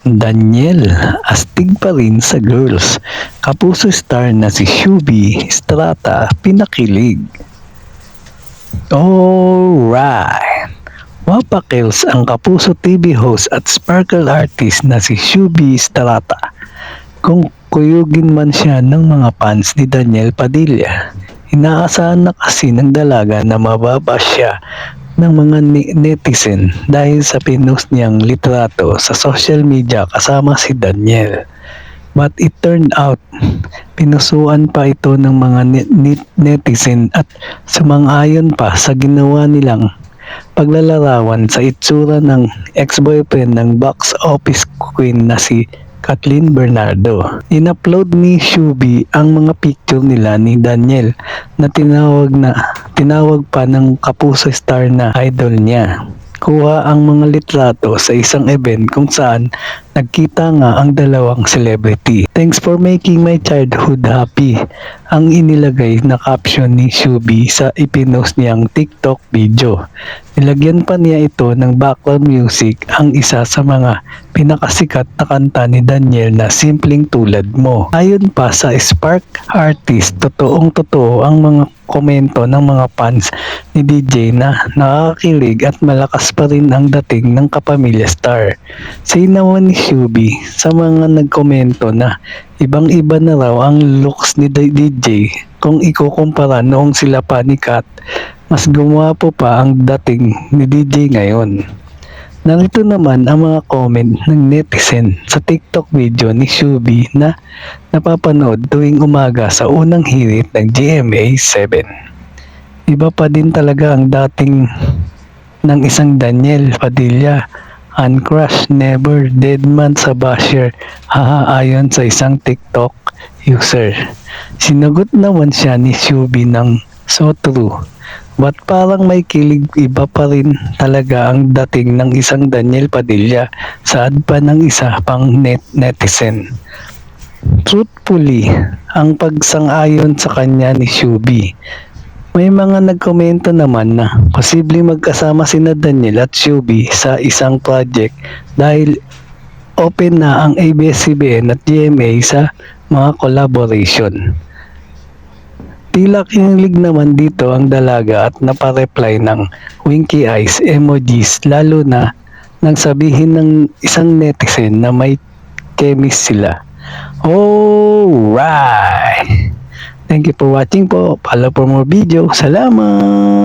Daniel, astig pa rin sa girls. Kapuso star na si Shubi Estrata pinakilig. Alright! Wapakils ang Kapuso TV host at sparkle artist na si Shubi Estrata. Kung kuyugin man siya ng mga fans ni Daniel Padilla, inaasahan na kasi ng dalaga na mababa siya ng mga netizen dahil sa pinost niyang litrato sa social media kasama si Daniel. But it turned out, pinusuan pa ito ng mga netizen at sumang-ayon pa sa ginawa nilang paglalarawan sa itsura ng ex-boyfriend ng box office queen na si Kathleen Bernardo. In-upload ni Shubi ang mga picture nila ni Daniel na tinawag pa ng Kapuso star na idol niya. Kuha ang mga litrato sa isang event kung saan nagkita nga ang dalawang celebrity. Thanks for making my childhood happy. Ang inilagay na caption ni Shubi sa ipinost niyang TikTok video. Nilagyan pa niya ito ng background music, ang isa sa mga pinakasikat na kanta ni Daniel na Simpleng Tulad Mo. Ayon pa sa Spark Artist, totoong totoo ang mga komento ng mga fans ni DJ na nakakakilig at malakas pa rin ang dating ng kapamilya star. Sinawan ni Shubi sa mga nagkomento na ibang-iba na raw ang looks ni DJ kung ikukumpara noong sila pa ni Kat. Mas gumwapo pa ang dating ni DJ ngayon. Narito naman ang mga comment ng netizen sa TikTok video ni Shubi na napapanood tuwing umaga sa unang hirit ng GMA 7. Iba pa din talaga ang dating ng isang Daniel Padilla. Uncrush, never, dead man sa basher, haha, ayon sa isang TikTok user. Sinagot naman siya ni Shubi ng so true. But parang may kilig, iba pa rin talaga ang dating ng isang Daniel Padilla, saad pa ng isa pang netizen. Truthfully, ang pagsang-ayon sa kanya ni Shubi. May mga nagkomento naman na posibleng magkasama sina Daniel at Shubi sa isang project dahil open na ang ABS-CBN at GMA sa mga collaboration. Tila kinilig naman dito ang dalaga at napareply ng winky eyes emojis, lalo na nang sabihin ng isang netizen na may chemist sila. Alright! Thank you for watching po. Follow for more video. Salamat!